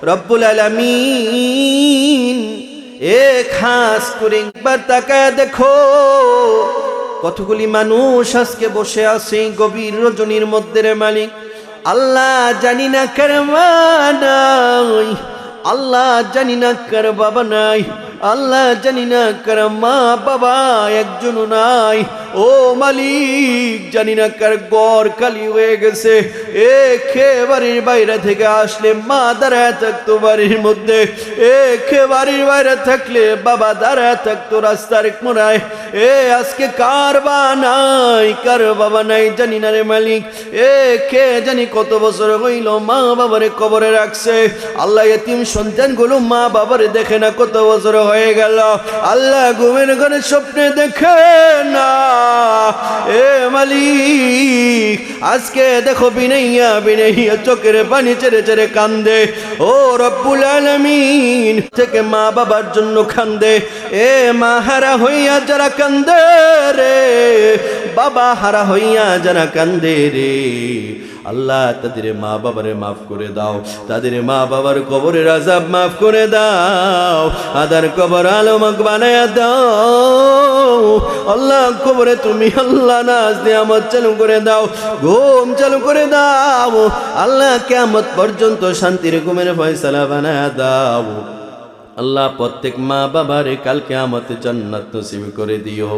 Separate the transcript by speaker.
Speaker 1: রব্বুল আলামিন এ খাস করে একবার তাকায় দেখো কতগুলি মানুষ আজকে বসে আছে গভীর রজনীর মধ্যে রে মালিক। আল্লাহ জানি না কার মা নাই, আল্লাহ জানি না কার বাবা নাই, আল্লাহ জানি না কার মা বাবা একজনও নাই। ও মালিক জানি না কার ঘর খালি হয়ে গেছে। খে বাড়ির বাইরে থেকে আসলে মা দাঁড়ায় থাকতো বাড়ির মধ্যে, খে বাড়ির বাইরে থাকলে বাবা দাঁড়ায় থাকতো রাস্তার কোনায়। আজকে কার বা নাই কার বাবা নাই জানি না রে মালিক। খে জানি কত বছর হইল মা বাবারে কবরে রাখছে। আল্লাহ এতিম সন্তানগুলো মা বাবারে দেখে না কত বছর হয়ে গেল। আল্লাহ ঘুমের ঘরে স্বপ্নে দেখে না। মালিক আজকে দেখো বিনাইয়া বিনাইয়া চোখের পানি ছেড়ে ছেড়ে কান্দে। ও রব্বুল আলামিন থেকে মা বাবার জন্য কান্দে। মা হারা হইয়া যারা কান্দে রে, বাবা হারা হইয়া যারা কান্দে রে, আল্লাহ তাদের মা বাবারে মাফ করে দাও, তাদের মা বাবার কবরের আযাব মাফ করে দাও, আদার কবর আলোমক বানায়া দাও। আল্লাহ কবরে তুমি আল্লাহ নাজ নিয়ামত চালু করে দাও, ঘুম চালু করে দাও। আল্লাহ কিয়ামত পর্যন্ত শান্তির ঘুমের ফয়সালা বানায়া দাও। আল্লাহ প্রত্যেক মা বাবারে কাল কিয়ামতে জান্নাত নসিব করে দিও।